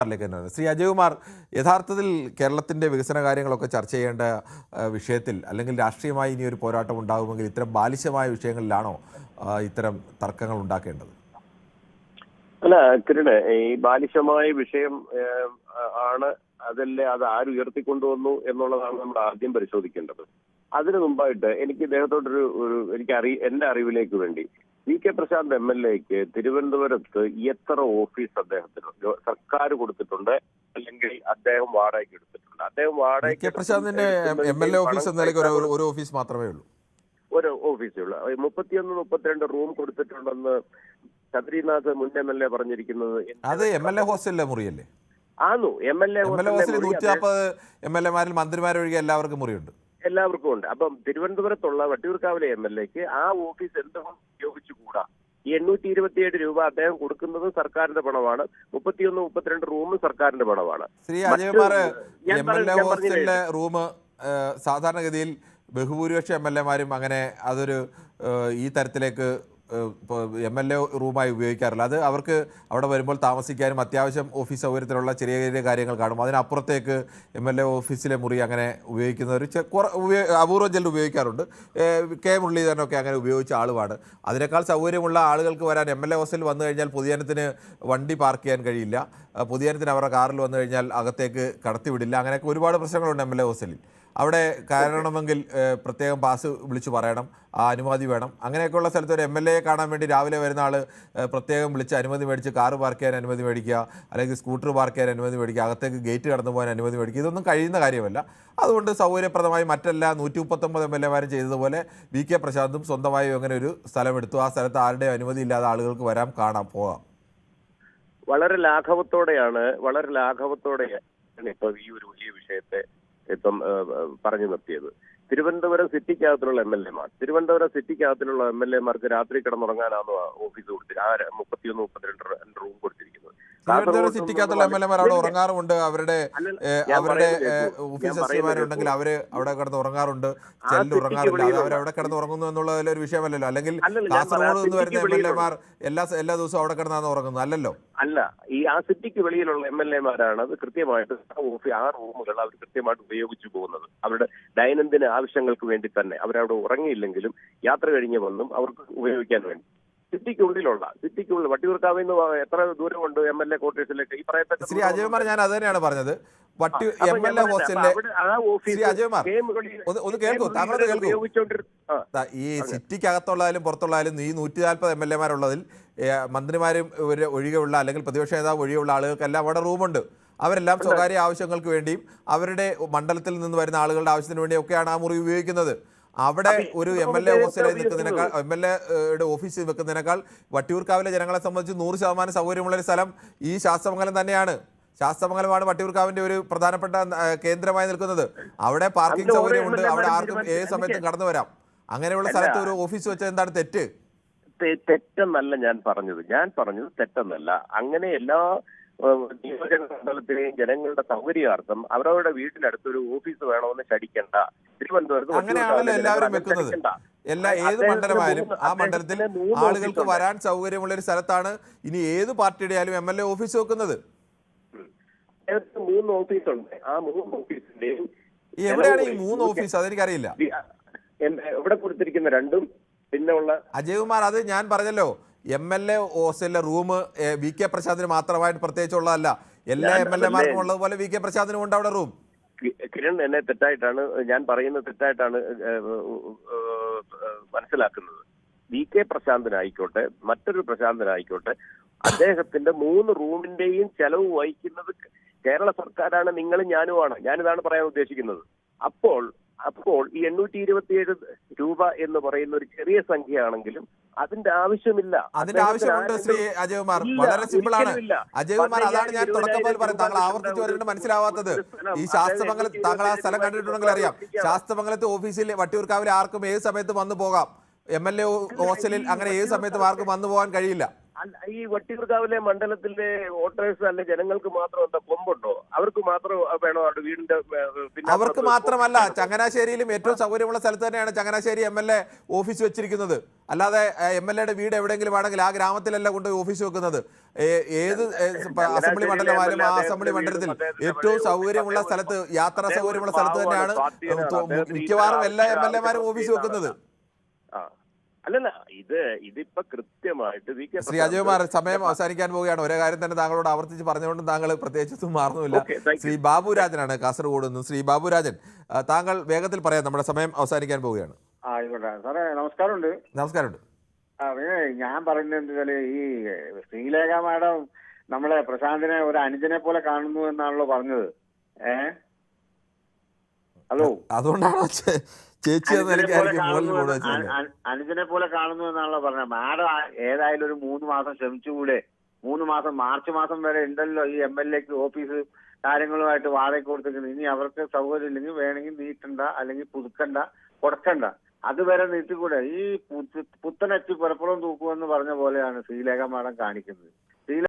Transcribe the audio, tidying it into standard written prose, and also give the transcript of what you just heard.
ശ്രീ അജയ്കുമാർ, യഥാർത്ഥത്തിൽ കേരളത്തിൻ്റെ വികസന കാര്യങ്ങളൊക്കെ ചർച്ച ചെയ്യേണ്ട വിഷയത്തിൽ അല്ലെങ്കിൽ രാഷ്ട്രീയമായി ഇനി ഒരു പോരാട്ടം ഉണ്ടാകുമെങ്കിൽ ഇത്തരം ബാലിശമായ വിഷയങ്ങളിലാണോ ഇത്തരം തർക്കങ്ങൾ ഉണ്ടാക്കേണ്ടത്? അല്ല കിരണ്, ഈ ബാലിശമായ വിഷയം ആണ് അതല്ലേ, അത് ആരുയർത്തിക്കൊണ്ടുവന്നു എന്നുള്ളതാണ് നമ്മൾ ആദ്യം പരിശോധിക്കേണ്ടത്. അതിനു മുമ്പായിട്ട് എനിക്ക് ഇദ്ദേഹത്തോടൊരു എന്റെ അറിവിലേക്ക് വേണ്ടി വി.കെ. പ്രശാന്ത് MLA-ക്ക് തിരുവനന്തപുരത്ത് എത്ര ഓഫീസ് അദ്ദേഹത്തിന് സർക്കാർ കൊടുത്തിട്ടുണ്ട്, അല്ലെങ്കിൽ അദ്ദേഹം വാടകയ്ക്ക് എടുത്തിട്ടുണ്ട്? അദ്ദേഹം വാടകയ്ക്ക് പ്രശാന്തിന്റെ MLA ഓഫീസ് എന്ന നിലയ്ക്ക് ഒരു ഓഫീസ് മാത്രമേ ഉള്ളൂ, ഒരു ഓഫീസേ ഉള്ളൂ. 31-32 റൂം കൊടുത്തിട്ടുണ്ടെന്ന് ശബരിനാഥ് മുൻ MLA പറഞ്ഞിരിക്കുന്നത്. അത് MLA ഹോസ്റ്റലിലെ മുറിയല്ലേ? ആന്നു. MLA ഹോസ്റ്റലിൽ 140 MLA-മാരിൽ മന്ത്രിമാരൊഴികെ എല്ലാവർക്കും മുറിയുണ്ട്. എല്ലാവർക്കും ഉണ്ട്. അപ്പം തിരുവനന്തപുരത്തുള്ള വട്ടിയൂർക്കാവിലെ MLA-ക്ക് ആ ഓഫീസ് എന്തുകൊണ്ട് ഉപയോഗിച്ചുകൂടാ? ഈ 827 രൂപ അദ്ദേഹം കൊടുക്കുന്നത് സർക്കാരിന്റെ പണമാണ്. 31-32 റൂം സർക്കാരിന്റെ പണമാണ്. ശ്രീ അജയ്കുമാർ, MLA ഹോസ്റ്റലിലെ റൂം സാധാരണഗതിയിൽ ബഹുഭൂരിപക്ഷ MLA-മാരും അങ്ങനെ അതൊരു ഈ തരത്തിലേക്ക് MLA റൂമായി ഉപയോഗിക്കാറില്ല. അത് അവർക്ക് അവിടെ വരുമ്പോൾ താമസിക്കാനും അത്യാവശ്യം ഓഫീസ് സൗകര്യത്തിലുള്ള ചെറിയ ചെറിയ കാര്യങ്ങൾ കാണും. അതിനപ്പുറത്തേക്ക് MLA ഓഫീസിലെ മുറി അങ്ങനെ ഉപയോഗിക്കുന്നവർ അപൂർവം ചിലർ ഉപയോഗിക്കാറുണ്ട്. കെ മുരളീധരനൊക്കെ അങ്ങനെ ഉപയോഗിച്ച ആളുമാണ്. അതിനേക്കാൾ സൗകര്യമുള്ള ആളുകൾക്ക് വരാൻ MLA ഹോസ്റ്റലിൽ വന്നു കഴിഞ്ഞാൽ പൊതുജനത്തിന് വണ്ടി പാർക്ക് ചെയ്യാൻ കഴിയില്ല, പൊതുജനത്തിന് അവരുടെ കാറിൽ വന്നു കഴിഞ്ഞാൽ അകത്തേക്ക് കടത്തിവിടില്ല. അങ്ങനെയൊക്കെ ഒരുപാട് പ്രശ്നങ്ങളുണ്ട് MLA ഹോസ്റ്റലിൽ. അവിടെ കയറണമെങ്കിൽ പ്രത്യേകം പാസ് വിളിച്ച് പറയണം, ആ അനുമതി വേണം. അങ്ങനെയൊക്കെയുള്ള സ്ഥലത്ത് ഒരു MLA-യെ കാണാൻ വേണ്ടി രാവിലെ വരുന്ന ആൾ പ്രത്യേകം വിളിച്ച് അനുമതി മേടിച്ച് കാറ് പാർക്ക് ചെയ്യാൻ അനുമതി മേടിക്കുക, അല്ലെങ്കിൽ സ്കൂട്ടർ പാർക്ക് ചെയ്യാൻ അനുമതി മേടിക്കുക, അകത്തേക്ക് ഗേറ്റ് കടന്നു പോകാൻ അനുമതി മേടിക്കുക. ഇതൊന്നും കഴിയുന്ന കാര്യമല്ല. അതുകൊണ്ട് സൗകര്യപ്രദമായി മറ്റെല്ലാ 139 MLA-മാരും ചെയ്തതുപോലെ വി.കെ. പ്രശാന്തും സ്വന്തമായി അങ്ങനെ ഒരു സ്ഥലമെടുത്തു. ആ സ്ഥലത്ത് ആരുടെയും അനുമതി ഇല്ലാതെ ആളുകൾക്ക് വരാം, കാണാം, പോകാം. വളരെ ലാഘവത്തോടെയാണ് ഇപ്പൊ ഈ ഒരു വലിയ വിഷയത്തെ ഇപ്പം പറഞ്ഞു നിർത്തിയത്. തിരുവനന്തപുരം സിറ്റിക്കകത്തിലുള്ള MLA-മാർക്ക് രാത്രി കിടന്നുറങ്ങാനാണ് ഓഫീസ് കൊടുത്തിരിക്കുന്നത്. ആ 31-32 റൂം കൊടുത്തിരിക്കുന്നത്. തിരുവനന്തപുരം സിറ്റിക്കകത്തുള്ള MLA-മാർ അവിടെ ഉറങ്ങാറുണ്ട്. അവരുടെ ഓഫീസർമാരുണ്ടെങ്കിൽ അവര് അവിടെ കിടന്ന് ഉറങ്ങാറുണ്ട്, ചെല്ല് ഉറങ്ങാറില്ല. അത് അവരവിടെ കിടന്ന് ഉറങ്ങുന്നു എന്നുള്ളതിൽ ഒരു വിഷയമല്ലല്ലോ. അല്ലെങ്കിൽ കാസർഗോഡ് നിന്ന് വരുന്ന MLA-മാർ എല്ലാ ദിവസവും അവിടെ കിടന്നാണ് ഉറങ്ങുന്നത് അല്ലല്ലോ. അല്ല, ഈ ആ സിറ്റിക്ക് വെളിയിലുള്ള MLA-മാരാണ് അത് കൃത്യമായിട്ട് ആ റൂമുകൾ അവർ കൃത്യമായിട്ട് ഉപയോഗിച്ചു പോകുന്നത്. അവരുടെ ദൈനംദിന ആവശ്യങ്ങൾക്ക് വേണ്ടി തന്നെ. അവരവിടെ ഉറങ്ങിയില്ലെങ്കിലും യാത്ര കഴിഞ്ഞ് വന്നും അവർക്ക് ഉപയോഗിക്കാൻ വേണ്ടി സിറ്റിക്കുള്ളിൽ വട്ടിയൂർക്കാവിൽ നിന്ന് എത്ര ദൂരമുണ്ട് MLA ക്വാർട്ടേഴ്സിലേക്ക്? ഈ പറയത്തക്ക ശ്രീ അജയ്കുമാർ, ഞാൻ അത് തന്നെയാണ് പറഞ്ഞത്. MLA ഹോസ്റ്റലിലെ ശ്രീ അജയ്കുമാർ ഒന്ന് കേൾക്കൂ, താങ്കളത് കേൾക്കൂ. ഈ സിറ്റിക്കകത്തുള്ളതായാലും പുറത്തുള്ളതായാലും ഈ 140 MLA-മാരുള്ളതിൽ മന്ത്രിമാരും ഒഴികെയുള്ള അല്ലെങ്കിൽ പ്രതിപക്ഷ നേതാവ് ഒഴികെയുള്ള ആളുകൾക്കെല്ലാം അവിടെ റൂമുണ്ട്. അവരെല്ലാം സ്വകാര്യ ആവശ്യങ്ങൾക്ക് വേണ്ടിയും അവരുടെ മണ്ഡലത്തിൽ നിന്ന് വരുന്ന ആളുകളുടെ ആവശ്യത്തിന് വേണ്ടിയും ഒക്കെയാണ് ആ മുറി ഉപയോഗിക്കുന്നത്. അവിടെ ഒരു MLA ഹോസ്റ്റലിൽ നിൽക്കുന്നതിനേക്കാൾ MLA-യുടെ ഓഫീസിൽ വെക്കുന്നതിനേക്കാൾ വട്ടിയൂർക്കാവിലെ ജനങ്ങളെ സംബന്ധിച്ച് 100% സൗകര്യമുള്ളൊരു സ്ഥലം ഈ ശാസ്തമംഗലം തന്നെയാണ്. ശാസ്തമംഗലമാണ് വട്ടിയൂർക്കാവിന്റെ ഒരു പ്രധാനപ്പെട്ട കേന്ദ്രമായി നിൽക്കുന്നത്. അവിടെ പാർക്കിംഗ് സൗകര്യമുണ്ട്, അവിടെ ആർക്കും ഏത് സമയത്തും കടന്നു വരാം. അങ്ങനെയുള്ള സ്ഥലത്ത് ഒരു ഓഫീസ് വെച്ചത് എന്താണ് തെറ്റ്? തെറ്റെന്നല്ല ഞാൻ പറഞ്ഞത് തെറ്റെന്നല്ല. അങ്ങനെ എല്ലാ നിയോജക മണ്ഡലത്തിലെയും ജനങ്ങളുടെ സൗകര്യാർത്ഥം അവരവരുടെ വീട്ടിനടുത്തൊരു ഓഫീസ് വേണമെന്ന് ശടിക്കണ്ട. തിരുവനന്തപുരത്ത് അങ്ങനെയാണല്ലോ എല്ലാവരും വെക്കുന്നത്. ഏത് മണ്ഡലമായാലും ആ മണ്ഡലത്തിൽ ആളുകൾക്ക് വരാൻ സൗകര്യമുള്ള ഒരു സ്ഥലത്താണ് ഇനി ഏത് പാർട്ടിയുടെ ആയാലും MLA ഓഫീസ് വെക്കുന്നത്. 3 ഓഫീസുണ്ട്. ആ 3 ഓഫീസിന്റെയും എവിടെയാണ് ഈ 3 ഓഫീസ്? അതെനിക്കറിയില്ല. എവിടെ കൊടുത്തിരിക്കുന്ന 2 പിന്നെ ഉള്ള അജയ്കുമാർ, അത് ഞാൻ പറഞ്ഞല്ലോ, MLA ഹോസ്റ്റലിലെ റൂം വി.കെ. പ്രശാന്തിന് മാത്രമായിട്ട് പ്രത്യേകിച്ചുള്ളതല്ല. എല്ലാ MLA-മാർക്കും ഉള്ളതുപോലെ വി.കെ. പ്രശാന്തിനും ഉണ്ട് അവിടെ റൂം. കിരൺ, എന്നെ ഞാൻ പറയുന്നത് തെറ്റായിട്ടാണ് മനസ്സിലാക്കുന്നത്. വി.കെ. പ്രശാന്തിനായിക്കോട്ടെ മറ്റൊരു പ്രശാന്തിനായിക്കോട്ടെ, അദ്ദേഹത്തിന്റെ 3 റൂമിന്റെയും ചെലവ് വഹിക്കുന്നത് കേരള സർക്കാരാണ്, നിങ്ങളും ഞാനുമാണ്. ഞാനിതാണ് പറയാൻ ഉദ്ദേശിക്കുന്നത്. അപ്പോൾ ഈ 827 രൂപ എന്ന് പറയുന്ന ഒരു ചെറിയ സംഖ്യയാണെങ്കിലും അതിന്റെ ആവശ്യമില്ല. അതിന്റെ ആവശ്യമുണ്ട് ശ്രീ അജയ്കുമാർ. വളരെ സിമ്പിൾ ആണ് അജയ്കുമാർ. അതാണ് ഞാൻ തുടക്കം മുതൽ പറയുന്നത്. താങ്കൾ ആവർത്തിച്ച് വരുന്നത് മനസ്സിലാവാത്തത്. ഈ ശാസ്തമംഗലത്ത് താങ്കൾ ആ സ്ഥലം കണ്ടിട്ടുണ്ടെങ്കിൽ അറിയാം. ശാസ്തമംഗലത്തെ ഓഫീസിൽ വട്ടിയൂർക്കാവിലെ ആർക്കും ഏത് സമയത്ത് വന്നു പോകാം. MLA ഹോസ്റ്റലിൽ അങ്ങനെ ഏത് സമയത്തും ആർക്കും വന്നു പോകാൻ കഴിയില്ല. ഈ വട്ടിയൂർക്കാവിലെ മണ്ഡലത്തിലെ വോട്ടേഴ്സ് അല്ലെ ജനങ്ങൾക്ക് മാത്രം എന്താ കൊമ്പുണ്ടോ? അവർക്ക് മാത്രം വേണോ അവിടെ വീടിന്റെ അവർക്ക് മാത്രമല്ല, ചങ്ങനാശ്ശേരിയിലും ഏറ്റവും സൗകര്യമുള്ള സ്ഥലത്ത് തന്നെയാണ് ചങ്ങനാശ്ശേരി MLA ഓഫീസ് വെച്ചിരിക്കുന്നത്. അല്ലാതെ MLA യുടെ വീട് എവിടെയെങ്കിലും ആണെങ്കിൽ ആ ഗ്രാമത്തിലല്ല കൊണ്ട് ഓഫീസ് വെക്കുന്നത്. ഏത് അസംബ്ലി മണ്ഡലമായാലും ആ അസംബ്ലി മണ്ഡലത്തിൽ ഏറ്റവും സൗകര്യമുള്ള സ്ഥലത്ത്, യാത്രാ സൗകര്യമുള്ള സ്ഥലത്ത് തന്നെയാണ് മിക്കവാറും എല്ലാ MLA മാരും ഓഫീസ് വെക്കുന്നത്. അല്ലല്ല, ഇതിപ്പോ കൃത്യമായിട്ട് ശ്രീ അജയകുമാർ, സമയം അവസാനിക്കാൻ പോവുകയാണ്. ഒരേ കാര്യം തന്നെ താങ്കളോട് ആവർത്തിച്ച് പറഞ്ഞുകൊണ്ടും താങ്കൾ പ്രത്യേകിച്ചൊന്നും മാറുന്നില്ല. ശ്രീ ബാബുരാജനാണ് കാസർഗോഡ് നിന്ന്. ശ്രീ ബാബുരാജൻ, താങ്കൾ വേഗത്തിൽ പറയാം, നമ്മുടെ സമയം അവസാനിക്കാൻ പോവുകയാണ്. ആയിക്കോട്ടെ സാറേ, നമസ്കാരമുണ്ട്. നമസ്കാരമുണ്ട്. ഞാൻ പറയുന്നത് എന്താ വെച്ചാല്, ഈ ശ്രീലേഖ മാഡം നമ്മളെ പ്രശാന്തിനെ ഒരു അനുജനെ പോലെ കാണുന്നു എന്നാണല്ലോ പറഞ്ഞത്. ഹലോ, അതുകൊണ്ടാണോ ചേച്ചി അനുജനെ പോലെ കാണുന്നു എന്നാണല്ലോ പറഞ്ഞത്. മാഡം ഏതായാലും ഒരു 3 മാസം ശ്രമിച്ചുകൂടെ? 3 മാസം, മാർച്ച് മാസം വരെ ഉണ്ടല്ലോ ഈ MLAക്ക് ഓഫീസ് കാര്യങ്ങളുമായിട്ട് വാടക കൊടുത്തിരിക്കുന്നത്. ഇനി അവർക്ക് സൗകര്യം ഇല്ലെങ്കിൽ വേണമെങ്കിൽ നീട്ടണ്ട, അല്ലെങ്കിൽ പുതുക്കണ്ട, കൊടുക്കണ്ട, അതുവരെ നീട്ടിക്കൂടെ? ഈ പുത്തനെത്തി പുറപ്പുറം തൂക്കുമെന്ന് പറഞ്ഞ പോലെയാണ് ശ്രീലേഖ മാഡം കാണിക്കുന്നത്.